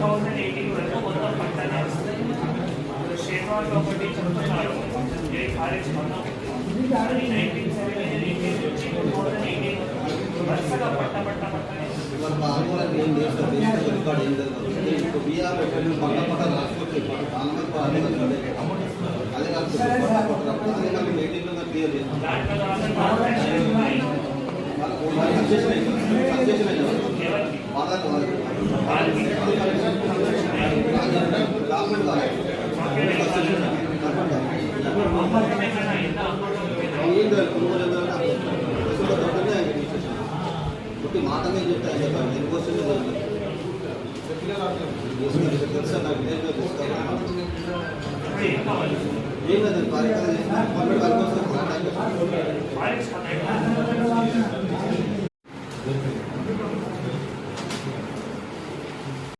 2018 వరకు మొత్తం పట్టానే వస్తుంది. షేర్వాల్ ఒకటి చెప్తున్నారు ఇది ఖాళీ మొత్తం కానీ 1917 నుంచి 2018 వరుసగా పట్టనే మాటమే చెప్తాను చెప్పండి ఎందుకోసం ఏం లేదు కార్యక్రమం